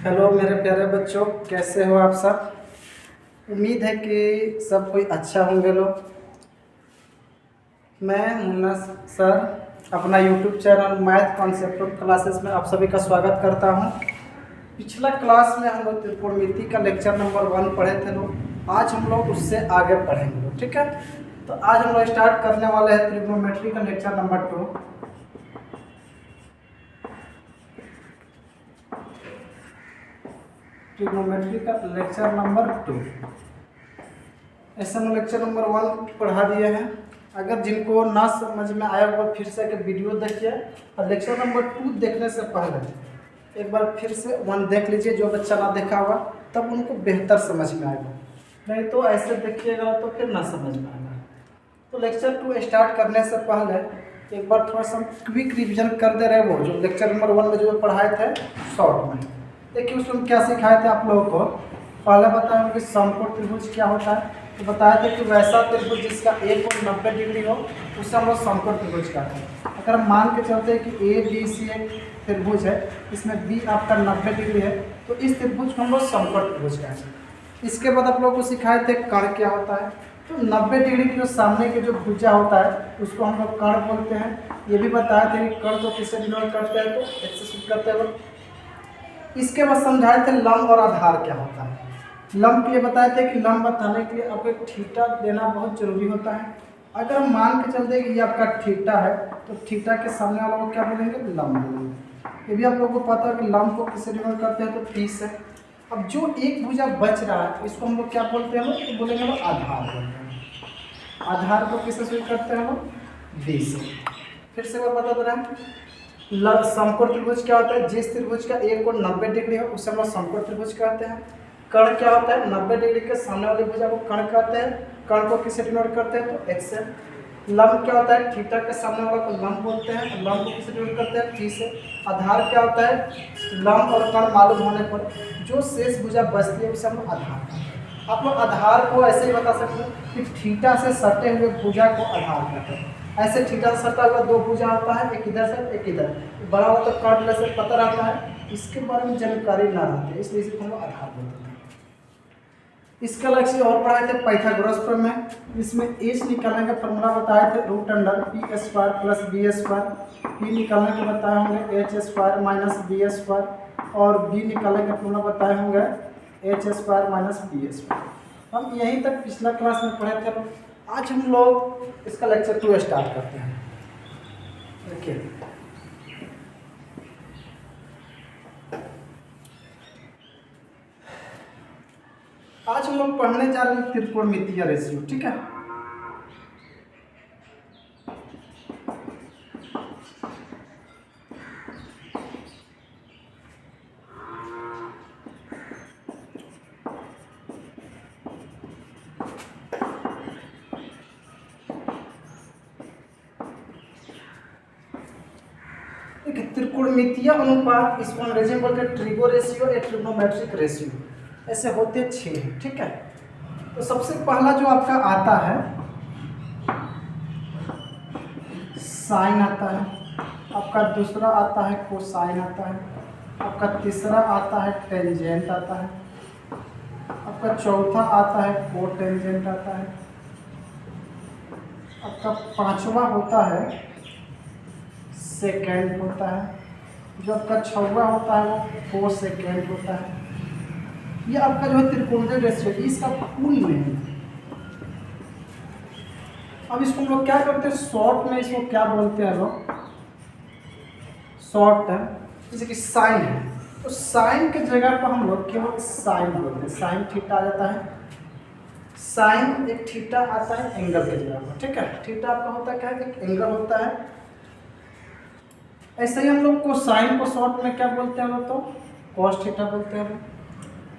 Hello मेरे प्यारे बच्चों, कैसे हो आप सब। उम्मीद है कि सब कोई अच्छा होंगे लोग। मैं मुन्ना सर अपना YouTube channel math concept of classes में आप सभी का स्वागत करता हूं। पिछला क्लास में हम लोग त्रिकोणमिति का लेक्चर नंबर 1 पढ़े थे लोग। आज हम लोग उससे आगे पढ़ेंगे लोग, ठीक है। तो आज हम लोग स्टार्ट करने वाले हैं त्रिकोणमिति का लेक्चर नंबर 2। ट्रिग्नोमेट्री का लेक्चर नंबर 2। ऐसे हम लेक्चर नंबर 1 पढ़ा दिए हैं। अगर जिनको ना समझ में आया होगा फिर से एक वीडियो देखिए, और लेक्चर नंबर 2 देखने से पहले एक बार फिर से 1 देख लीजिए। जो बच्चा ना देखा होगा तब उनको बेहतर समझ में आएगा, नहीं तो ऐसे देखिएगा तो फिर ना समझ में आएगा। तो लेक्चर 2 स्टार्ट करने से पहले एक बार थोड़ा सा क्विक रिविजन कर दे रहे। वो जो लेक्चर नंबर 1 में जो पढ़ाए थे शॉर्ट में, देखिए उसमें क्या सिखाए थे आप लोगों को। पहले बताया कि समकोण त्रिभुज क्या होता है, तो बताया था कि वैसा त्रिभुज जिसका एक कोण 90 डिग्री हो उसे हम लोग समकोण त्रिभुज कहते हैं। अगर हम मान के चलते हैं कि ए बी सी एक त्रिभुज है, इसमें बी आपका 90 डिग्री है, तो इस त्रिभुज को हम लोग समकोण त्रिभुज कहते हैं। इसके बाद आप लोगों को सिखाए थे कर्ण क्या होता है। तो 90 डिग्री की जो सामने की जो भुजा होता है उसको हम लोग कर्ण बोलते हैं। ये भी बताया था कि कर्ण को किससे डिनोट करते हैं, तो एक्स से शुरू करते हैं। इसके बाद समझाए थे लंब और आधार क्या होता है। लंब के लिए बताए थे कि लंब बताने के लिए आपको एक थीटा देना बहुत जरूरी होता है। अगर हम मान के चलते कि ये आपका थीटा है, तो थीटा के सामने वाला को क्या बोलेंगे, लंब बोलेंगे। ये भी आप लोगों को पता है कि लंब को किससे डिनोट करते हैं, तो 30 है। अब जो एक भुजा बच रहा है इसको हम लोग क्या बोलते हैं, तो बोलेंगे हम आधार बोलते हैं। आधार को किससे शुरू करते हैं, हम 20 से। फिर से बार बता दे रहे हैं, समकोण त्रिभुज क्या होता है, जिस त्रिभुज का एक कोण 90 डिग्री है उसे हम लोग समकोण त्रिभुज कहते हैं। कर्ण क्या होता है, 90 डिग्री के सामने वाली भुजा को कर्ण कहते हैं। कर्ण को किससे डिनोट करते हैं, तो एक्स से। लंब क्या होता है, थीटा के सामने वाला को लंब बोलते हैं। लंब को किससे डिनोट करते हैं, टी से। आधार क्या होता है, लंब और कर्ण मालूम होने पर जो शेष भुजा बचती है उसे हम आधार कहते हैं। आप लोग आधार को ऐसे ही बता सकते हैं कि थीटा से सटे हुए भुजा को आधार कहते हैं। ऐसे थीटा से सटा हुआ दो भुजा आता है, एक इधर से एक इधर, बड़ा होता है कर्ण से पता रहता है, इसके बारे में जानकारी ना रहती है, इसलिए इसे हम लोग आधार बोलते हैं। इसका लक्ष्य और पढ़ाए थे पाइथागोरस प्रमेय। इसमें एच निकालने का फॉर्मूला बताए थे √पी² प्लस बी स्क्वायर। पी निकालने के बताए होंगे h² माइनस बी स्क्वायर, और बी निकालने का फॉर्मूला बताए होंगे h² माइनस बी स्क्वायर। हम यहीं तक पिछला क्लास में पढ़े थे। आज हम लोग इसका लेक्चर 2 स्टार्ट करते हैं। देखिए आज हम लोग पढ़ने जा रहे हैं त्रिकोणमितीय रेशियो, ठीक है। त्रिकोणमितीय अनुपात, इसको अंग्रेजी में बोलते हैं ट्रिगो रेशियो या ट्रिग्नोमेट्रिक रेशियो। ऐसे होते 6 हैं, ठीक है। तो सबसे पहला जो आपका आता है साइन आता है, आपका दूसरा आता है कोसाइन आता है, आपका तीसरा आता है टेंजेंट आता है, आपका चौथा आता है कोटेंजेंट आता है, आपका पांचवा होता है सेकेंड होता है, जो आपका छठवां होता है वो कोसेकेंड होता है। ये आपका जो है त्रिकोणीय रेशियो इसका फुल नेम है। अब इसको हम लोग क्या करते हैं, शॉर्ट में इसको क्या बोलते हैं लोग, शॉर्ट है। जैसे कि साइन है, तो साइन के जगह पर हम लोग केवल साइन बोलते हैं। साइन थीटा आ जाता है, साइन एक थीटा आता है एंगल के जगह पर, ठीक है। थीटा आपका होता है क्या है, एक एंगल होता है। ऐसे ही हम लोग कोसाइन को शॉर्ट में क्या बोलते हैं लोग, तो कॉस थीटा बोलते हैं।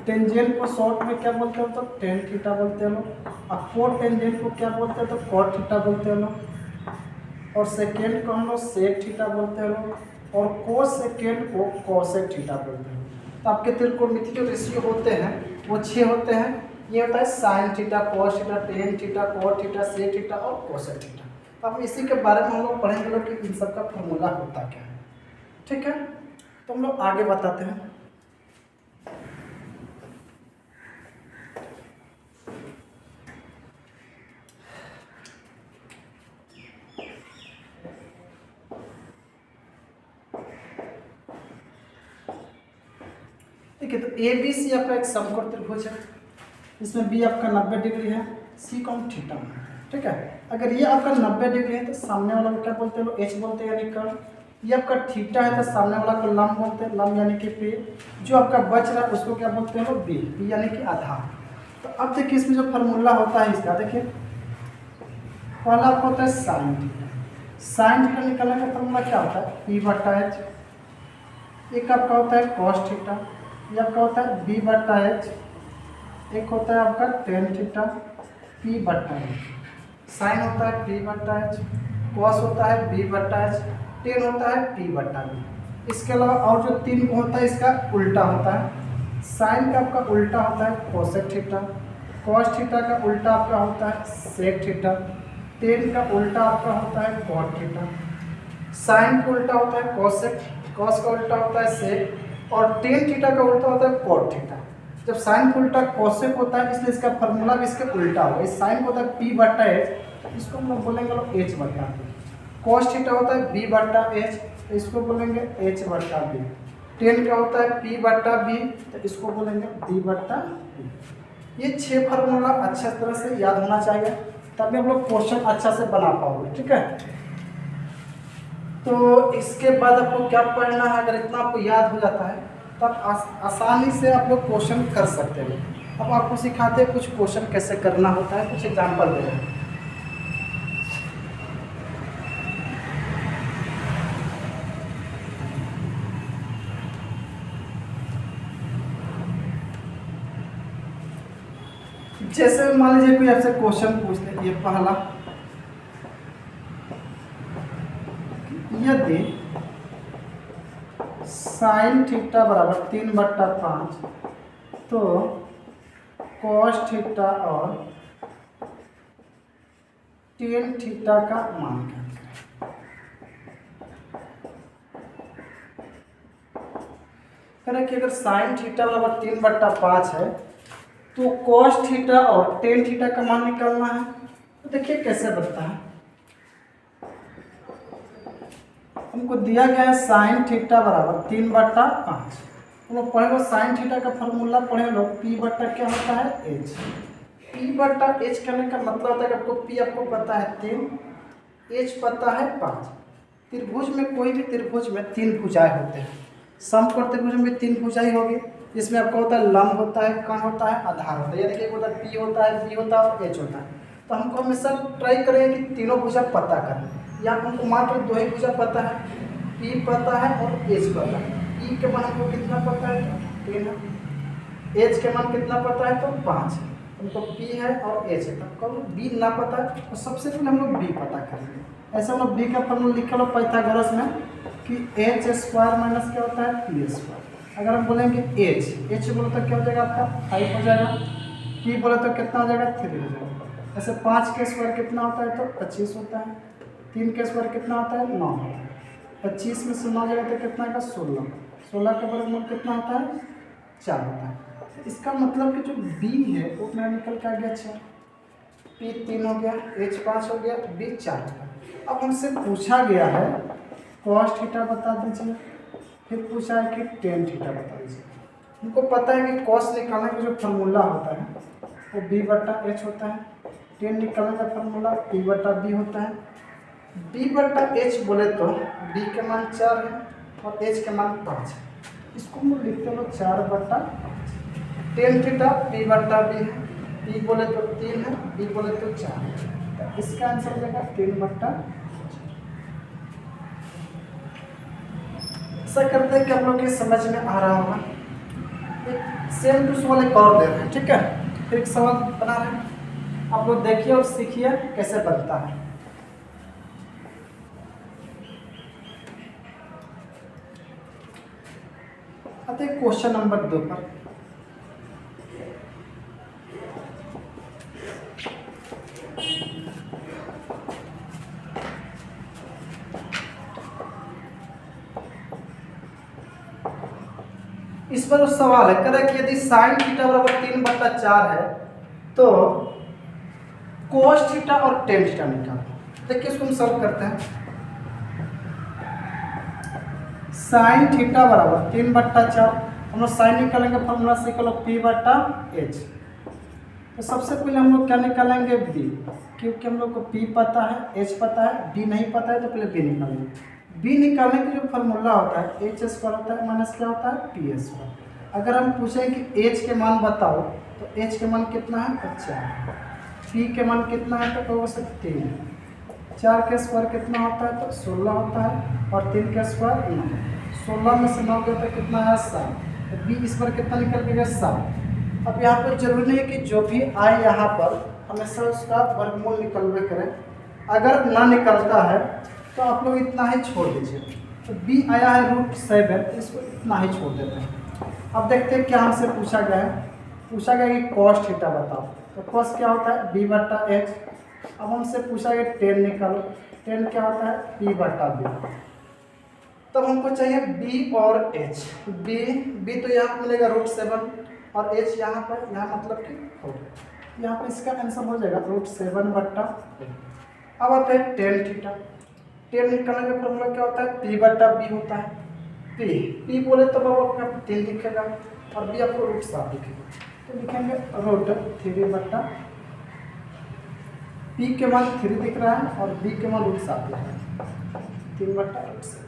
टेंजेंट को शॉर्ट में क्या बोलते हैं, तो टेन थीटा बोलते हैं लोग। और कोट टेंजेंट को क्या बोलते हैं, तो कॉट थीटा बोलते हैं लोग। और सेकेंड को हम लोग सेक थीटा बोलते हैं लोग, और कोस सेकेंड को कॉसेक थीटा बोलते हैं। तो आपके त्रिकोणमिति जो रेशियो होते हैं वो 6 होते हैं। ये होता है sine theta, cos theta, tan theta, cot theta, sec theta और कोसेक थीटा। तो हम इसी के बारे में हम लोग पढ़ेंगे लोग कि इन सब का फॉर्मूला होता क्या है, ठीक है। तो हम लोग आगे बताते हैं। देखिए, तो ए बी सी आपका एक समकोण त्रिभुज है, इसमें बी आपका 90 डिग्री है, सी कौन थीटा है, ठीक है। अगर ये आपका 90 डिग्री है तो सामने वाला को क्या बोलते हैं, एच बोलते हैं यानी कर्ण। ये आपका थीटा है तो सामने वाला को लंब बोलते हैं, लंब यानी कि पे। जो आपका बच रहा है उसको क्या बोलते हैं, बी, बी यानी कि आधार। तो अब देखिए इसमें जो फार्मूला होता है इसका, देखिए पहला आपका होता है साइन थीटा। साइन थीटा निकालने का फार्मूला क्या होता है, पी बटा एच। एक आपका होता है कॉस थीटा, ये आपका होता है बी बटा एच। एक होता है आपका टेन थीटा, पी बटा एच। साइन होता है पी बटा एच, कॉस होता है बी बटा एच, टेन होता है पी बटा बी। इसके अलावा और जो तीन होता है इसका उल्टा होता है। साइन का आपका उल्टा होता है कोसेक थीटा, कॉस थीटा का उल्टा आपका होता है सेक थीटा, टेन का उल्टा आपका होता है कॉट थीटा। साइन का उल्टा होता है कोसेक, कॉस का उल्टा होता है सेक, और टेन थीटा का उल्टा होता है कॉट थीटा। जब साइन का उल्टा कोसेक होता है इसलिए इसका फार्मूला भी इसके उल्टा होगा। इस साइन को होता है पी बटा एच, इसको हम लोग बोलेंगे लोग एच बटा बी। कॉस थीटा होता है बी बटा एच, तो इसको बोलेंगे एच बटा बी। टेन का होता है पी बटा बी, तो इसको बोलेंगे बी बटा बी। ये 6 फार्मूला अच्छे तरह से याद होना चाहिए, तभी हम लोग क्वेश्चन अच्छा से बना पाओगे, ठीक है। तो इसके बाद आपको क्या पढ़ना है, अगर इतना आपको याद हो जाता है तब आसानी से आप लोग क्वेश्चन कर सकते हैं। अब आपको सिखाते हैं कुछ क्वेश्चन कैसे करना होता है, कुछ एग्जाम्पल दे रहे हैं। जैसे मान लीजिए कोई आपसे क्वेश्चन पूछ ले, ये पहला, यदि साइन थीटा बराबर 3/5 तो कॉस थीटा और टेन थीटा का मान क्या है। कह रहे कि अगर साइन थीटा बराबर 3/5 है तो कॉस थीटा और टेन थीटा का मान निकालना है। तो देखिए कैसे बनता है, हमको दिया गया है साइन थीटा बराबर 3/5। हम लोग पढ़े लो साइन थीटा का फॉर्मूला पढ़े लो, पी बटा क्या होता है एच। पी बटा एच करने का मतलब होता है कि आपको पी आपको पता है 3, एच पता है 5। त्रिभुज में कोई भी त्रिभुज में 3 भुजाएं होते हैं। समकोण त्रिभुज में 3 भुजाएं होगी, जिसमें आपको होता है लंब होता है, कण होता है, आधार होता है। ये देखिए होता है पी होता है, बी होता है और एच होता है। तो हमको हमेशा ट्राई करेंगे कि तीनों भुजा पता करें। यहाँ पर हमको मात्र 2 ही भुजा पता है, पी पता है और एच पता है। पी के मान हमको कितना पता है, 3 है। एच के मान कितना पता है, तो 5 है। हमको पी है और एच है, तब कब बी ना पता है तो सबसे पहले हम लोग बी पता करेंगे। ऐसे हम लोग बी का फॉर्मूला लिखा लो पाइथागोरस में कि एच स्क्वायर माइनस क्या होता है पी स्क्वायर। अगर हम बोलेंगे एच बोले तो क्या हो जाएगा आपका 5 हो जाएगा, पी बोले तो कितना हो जाएगा 3 हो जाएगा। ऐसे 5 के स्क्वायर कितना होता है, तो 25 होता है। 3 के स्क्वायर कितना होता है, 9 होता है। 25 में से 9 जाएगा तो कितना का 16। 16 का वर्गमूल कितना होता है, 4 होता है। इसका मतलब कि जो बी है वो मेरा निकल के आ गया 6, पी 3 हो गया, एच 5 हो गया, बी 4 हो गया। अब हमसे पूछा गया है कॉस थीटा बता दीजिए, फिर पूछा है कि टेन थीटा बता दीजिए। हमको पता है कि कॉस निकालने का जो फार्मूला होता है वो बी बटा एच होता है, टेन निकालने का फार्मूला पी बटा बी होता है। बी बटा एच बोले तो बी के मान 4 है और एच के मान 5 है, इसको हम लिखते हैं 4/5। टेन थीटा पी बटा बी है, पी बोले तो 3 है, बी बोले तो 4 है, तो इसका आंसर हो जाएगा 3/4। ऐसा करते हैं कि आप लोग के समझ में आ रहा होगा। एक सेम टू सवाल एक और दे रहे हैं, ठीक है। फिर एक सवाल बना रहे हैं, आप लोग देखिए और सीखिए कैसे बनता है। आते हैं क्वेश्चन नंबर 2 पर। इस पर सवाल है, कह रहा है कि यदि साइन थीटा बराबर 3/4 है तो कोस थीटा और टेन थीटा निकालो। देखिए इसको हम सॉल्व करते हैं। साइन थीटा बराबर 3/4, हम लोग साइन निकालेंगे, फॉर्मूला से निकालो P/H। तो सबसे पहले हम लोग क्या निकालेंगे, B, क्योंकि हम लोग को P पता है, H पता है, B नहीं पता है, तो पहले B निकालेंगे। B निकालने के जो फॉर्मूला होता है H² होता है माइनस क्या होता है P²। अगर हम पूछें कि H के मान बताओ तो H के मान कितना है 4, P के मान कितना है तो कहोगे सर 3, 4 के स्क्वायर कितना होता है तो 16 होता है, और 3 के स्क्वायर 9, 16 में से 9 गया तो कितना है 7, तो B इस पर कितना निकल गया 7। अब यहाँ पर जरूरी नहीं है कि जो भी आए यहाँ पर हमेशा उसका वर्गमूल निकलवे करें, अगर ना निकलता है तो आप लोग इतना ही छोड़ दीजिए। तो B आया है √7, तो इसको इतना ही छोड़ देते हैं। अब देखते हैं क्या हमसे पूछा गया है, पूछा गया कि cos थीटा बताओ, तो cos क्या होता है B/H। अब हमसे पूछा गया टेन निकालो, टेन क्या होता है P/B। तब हमको चाहिए B और H। B तो यहाँ मिलेगा √7 और H यहाँ पर, यहाँ मतलब कि हो गया, यहाँ पर इसका आंसर हो जाएगा √7/8। अब आते हैं टेन थीटा। टेन निकालने का फॉर्मूला क्या होता है P/B होता है। P बोले तो बाबू आपका 3 लिखेगा और B आपको √7 लिखेगा, तो लिखेंगे √3/, P के मान 3 दिख रहा है और B के मान √7 दिख रहा है, 3/√7।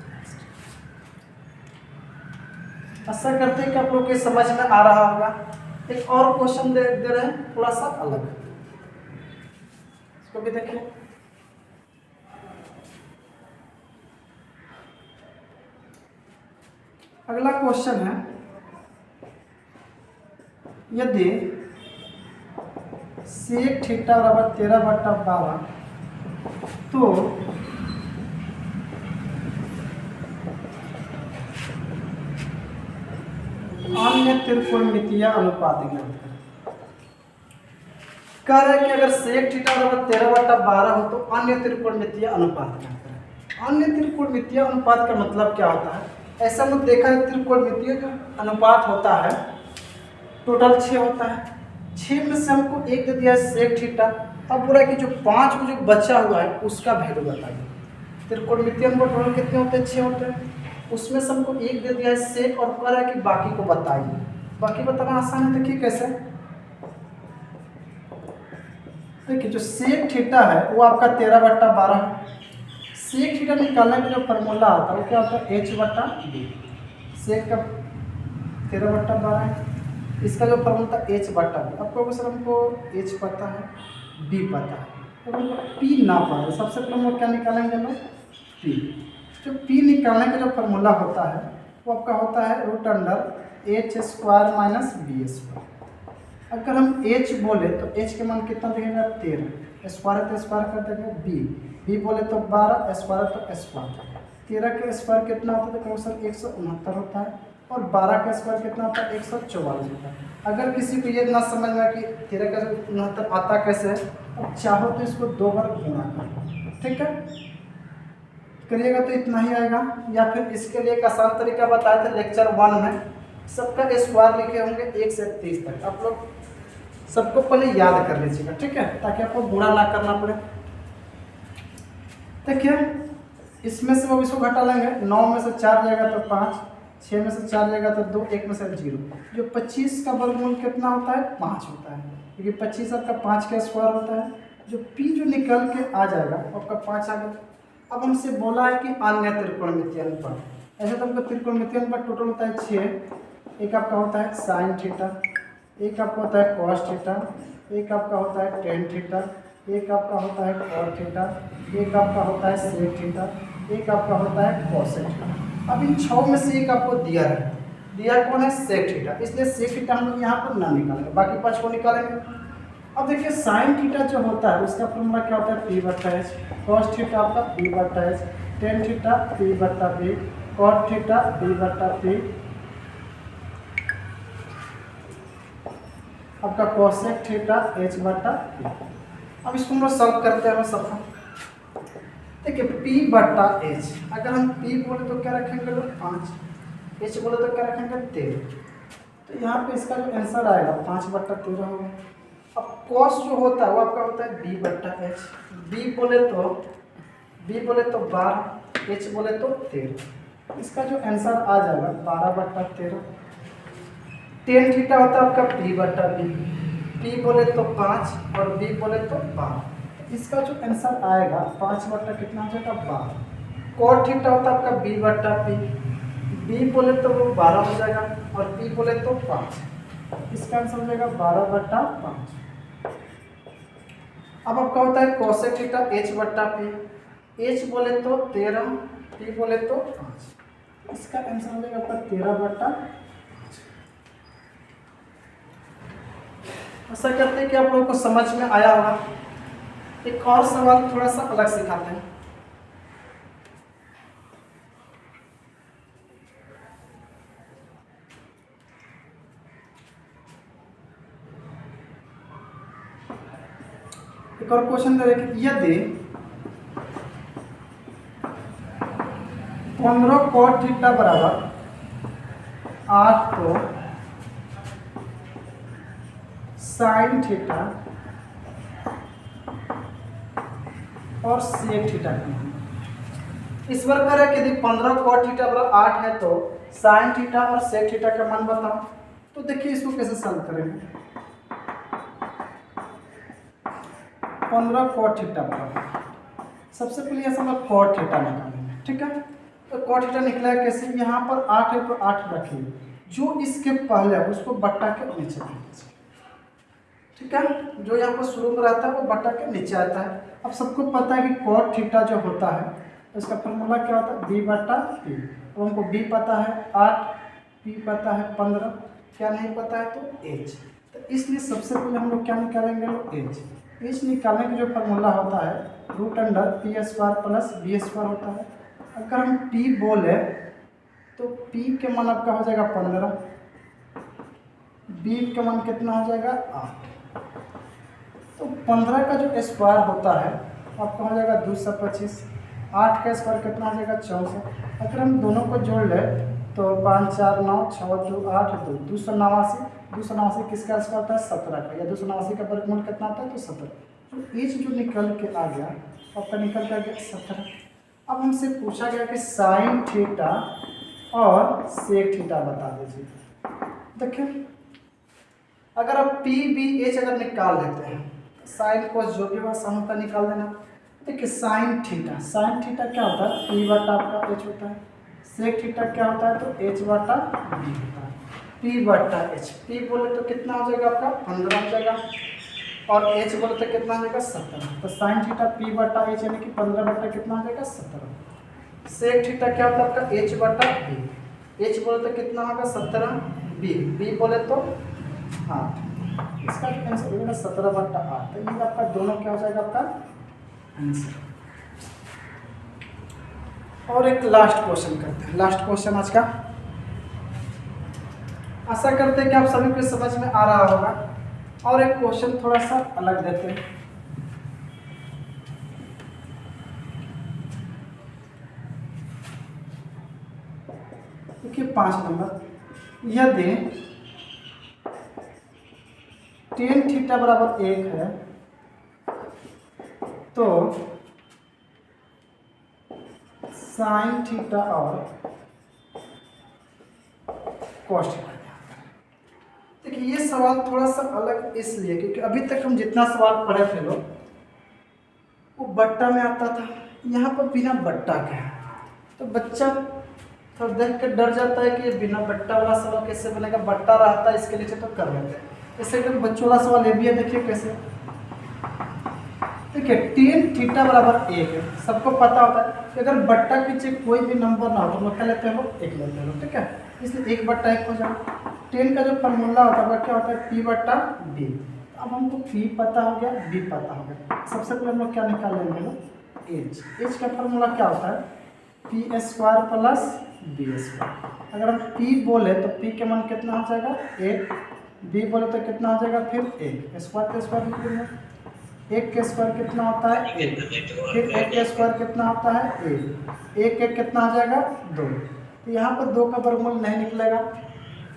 आशा करते हैं कि आप लोग के समझ में आ रहा होगा। एक और क्वेश्चन दे रहे हैं थोड़ा सा अलग, इसको भी देखिए। अगला क्वेश्चन है, यदि sec थीटा बराबर 13/12 तो अन्य त्रिकोणमितीय अनुपात ज्ञात करें। कह रहे हैं कि अगर sec थीटा बराबर 13/12 हो तो अन्य त्रिकोणमितीय अनुपात ज्ञात करें। अन्य त्रिकोणमितीय अनुपात का मतलब क्या होता है, ऐसा हमने देखा है त्रिकोणमितीय जो अनुपात होता है टोटल 6 होता है, 6 में से हमको 1 दे दिया है sec थीटा। अब बोला कि जो 5 को जो बचा हुआ है उसका वैल्यू बताइए। त्रिकोणमितीय अनुपात टोटल कितने होते हैं 6 होते हैं, उसमें से हमको 1 दे दिया है sec और कह रहा है कि बाकी को बताइए। बाकी बताना आसान है, देखिए कैसे। देखिए जो sec थीटा है वो आपका 13/12 है। sec थीटा निकालने का जो फॉर्मूला आता है वो क्या होता है H/B। sec का 13/12 है, इसका जो फॉर्मूला था H/B। आपको सर हमको H पता है, B पता है, तो हमको P ना पता है। सबसे पहले हम लोग क्या निकालेंगे हम लोग P। जो P निकालने का जो फॉर्मूला होता है वो आपका होता है √H² - B²। अगर हम H बोले तो H के मान कितना दिखेगा 13, स्क्वायर तो स्क्वायर कर देंगे, B बोले तो 12, स्क्वायर तो स्क्वायर। 13 के स्क्वायर कितना होता है तो सर 169 होता है, और 12 का स्क्वायर कितना होता है 144 होता है। अगर किसी को ये ना समझ में कि 13 का 69 आता कैसे है, अब चाहो तो इसको 2 बार गुणा करो, ठीक है, करिएगा तो इतना ही आएगा। या फिर इसके लिए एक आसान तरीका बताया था लेक्चर 1 में, सबका स्क्वायर लिखे होंगे 1 से 30 तक। आप लोग सबको पहले याद कर लीजिएगा, ठीक है, ताकि आपको गुणा ना करना पड़े। देखिए इसमें से वो इसको घटा लेंगे, 9 में से 4 जाएगा तो 5, 6 में से 4 जाएगा तो 2, 1 में से 0। जो 25 का वर्गमूल कितना होता है 5 होता है, क्योंकि 25 आपका 5 का स्क्वायर होता है। जो P जो निकल के आ जाएगा आपका 5 आ गया। अब हमसे बोला है कि अन्य त्रिकोणमितीय अनुपात, ऐसे तो हमको त्रिकोणमितीय अनुपात टोटल होता है 6। एक आपका होता है साइन थीटा, एक आपका होता है कॉस थीटा, एक आपका होता है टेन थीटा, एक आपका होता है कॉट थीटा, एक आपका होता है सेक थीटा, एक आपका होता है कॉसेक थीटा। अब इन 6 में से एक आपको दिया है, दिया कौन है सेक थीटा, इसलिए सेक थीटा हम लोग यहाँ पर ना निकालेंगे, बाकी 5 को निकालेंगे। अब देखिए साइन थीटा जो होता है उसका फॉर्मूला क्या होता है P/H, कॉस थीटा आपका P/H, tan theta P/P, cot theta P/P, आपका कॉसेक थीटा H/P। अब इसको हम लोग सॉल्व करते हैं सबका। देखिए P/H, अगर हम P बोले तो क्या रखेंगे लोग 5, H बोले तो क्या रखेंगे 13, तो यहाँ पे इसका जो आंसर आएगा 5/13 होगा। अब कॉस जो होता है वो आपका होता है b/h। b बोले तो 12, h बोले तो 13। इसका जो आंसर आ जाएगा 12/13। tan थीटा होता है आपका p/b। p बोले तो 5 और b बोले तो 12। इसका जो आंसर आएगा 5 कितना हो जाएगा 12। cot थीटा होता है आपका b/p। b बोले तो वो 12 हो जाएगा और p बोले तो 5। इसका आंसर हो जाएगा 12/5। अब आपका होता है कोसेक थीटा h/p। h बोले तो 13, p बोले तो 5। इसका आंसर हो जाएगा आपका 13/5। ऐसा करते हैं कि आप लोगों को समझ में आया होगा। एक और सवाल थोड़ा सा अलग सिखाते हैं। एक और क्वेश्चन दे रहे कि यदि 15 cot थीटा बराबर 8 को साइन थीटा और सेक थीटा इस प्रकार है कि यदि 15 cot थीटा बराबर 8 है तो साइन थीटा और सेक थीटा का मान बताओ। तो देखिए इसको कैसे सॉल्व करेंगे। 15 cot थीटा बराबर सबसे पहले ऐसा हम cot थीटा निकालेंगे, ठीक है। तो cot थीटा निकला है कैसे, यहाँ पर 8 है तो 8 रखिए, जो इसके पहले है उसको बट्टा के नीचे रख दीजिए, ठीक है। जो यहाँ पर शुरू में रहता है वो बट्टा के नीचे आता है। अब सबको पता है कि cot थीटा जो होता है इसका फॉर्मूला क्या होता है b/p। तो हमको b पता है 8, p पता है 15, क्या नहीं पता है तो h। तो इसलिए सबसे पहले हम लोग क्या निकालेंगे h निकालने का जो फॉर्मूला होता है √p² + b² होता है। अगर हम p बोले तो p के मान आपका हो जाएगा 15, b का मान कितना हो जाएगा 8। तो 15 का जो स्क्वायर होता है आपका हो जाएगा 225। 8 का स्क्वायर कितना हो जाएगा 64। अगर हम दोनों को जोड़ ले तो 5 4 9 6 2 8 2 289। 289 किसका स्क्वायर होता है 17 का, या 289 का वर्गमूल कितना होता है तो 17। तो एच जो निकल के आ गया आपका निकल के आ गया 17। अब हमसे पूछा गया कि साइन थीटा और सेक थीटा बता दीजिए। देखिए अगर आप पी बी एच अगर निकाल लेते हैं, साइन कोस जो भी आसान होता है निकाल देना। देखिए साइन थीटा क्या होता है p/आपका h होता है। सेक थीटा क्या होता है तो h/b होता है। p/h, p बोले तो कितना हो जाएगा आपका 15 हो जाएगा और h बोले तो कितना हो जाएगा 17। तो साइन थीटा p/h यानी कि 15 कितना हो जाएगा 17। सेक थीटा क्या होता है आपका h/b। h बोले तो कितना होगा 17, b बोले तो 8। इसका जो आंसर हो जाएगा 17/8। तो ये आपका दोनों क्या हो जाएगा आपका आंसर। और एक लास्ट क्वेश्चन करते हैं, लास्ट क्वेश्चन आज का। आशा करते हैं कि आप सभी को समझ में आ रहा होगा। और एक क्वेश्चन थोड़ा सा अलग देते हैं। देखिए 5 नंबर, यदि tan थीटा बराबर 1 है तो साइन थीटा और कॉस थीटा। देखिए ये सवाल थोड़ा सा अलग इसलिए क्योंकि अभी तक हम जितना सवाल पढ़े थे लोग वो बट्टा में आता था, यहाँ पर बिना बट्टा के है। तो बच्चा थोड़ा देख कर डर जाता है कि बिना बट्टा वाला सवाल कैसे बनेगा, बट्टा रहता है इसके नीचे तो कर लेते हैं। इससे एकदम बच्चों वाला सवाल ये भी है, देखिए कैसे। देखिए tan थीटा बराबर 1 है, सबको पता होता है कि अगर बट्टा के पीछे कोई भी नंबर ना हो तो हम क्या लेते हैं लोग 1 लेते हैं लोग, ठीक है। इसलिए 1/1 हो जाए। tan का जो फॉर्मूला होता है क्या होता है p/b। अब हमको p पता हो गया, b पता हो गया। सबसे पहले हम लोग क्या निकाल लेंगे लोग h का फॉर्मूला क्या होता है p² + b²। अगर हम p बोले तो p के मान कितना हो जाएगा 1, b बोले तो कितना हो जाएगा फिर 1, स्क्वायर के स्क्वायर निकलेंगे। 1 के स्क्वायर कितना होता है 1, फिर 1 के स्क्वायर कितना होता है 1, 1 कितना हो जाएगा 2। तो यहाँ पर 2 का वर्गमूल नहीं निकलेगा,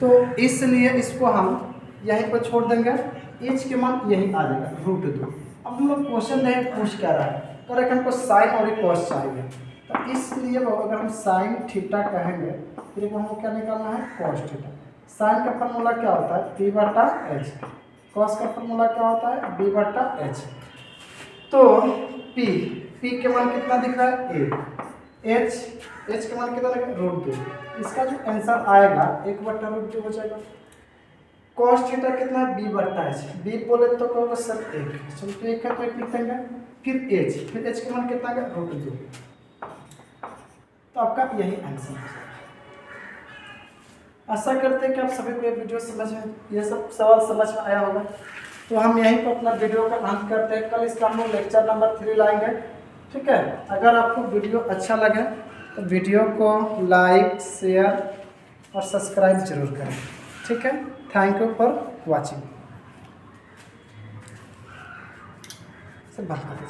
तो इसलिए इसको हम यहीं पर छोड़ देंगे, एच के मान यहीं आ जाएगा √2। अब हम लोग क्वेश्चन देखें पूछ क्या रहा है, कर हमको साइन और कॉस चाहिए, तो इसलिए अगर हम साइन थीटा कहेंगे फिर हमको क्या निकालना है कॉस थीटा। साइन का फॉर्मूला क्या होता है p/h, कॉस का फॉर्मूला क्या होता है b/h। तो p के मान कितना दिख रहा है a, h के मान कितना दिख रहा है √2। इसका जो आंसर आएगा 1/√2 हो जाएगा। कॉस थीटा कितना है b/h, b बोले तो कहोगे सर 1, चलो तो 1 है तो 1 लिख देंगे, फिर h के मान कितना है √2। तो आपका यही आंसर है। आशा करते हैं कि आप सभी को ये वीडियो समझ में, ये सब सवाल समझ में आया होगा। तो हम यहीं पर अपना वीडियो का अंत करते हैं। कल इसका हम लोग लेक्चर नंबर 3 लाएंगे, ठीक है। अगर आपको वीडियो अच्छा लगे तो वीडियो को लाइक, शेयर और सब्सक्राइब जरूर करें, ठीक है। Thank you for watching. सब बात कर दीजिए।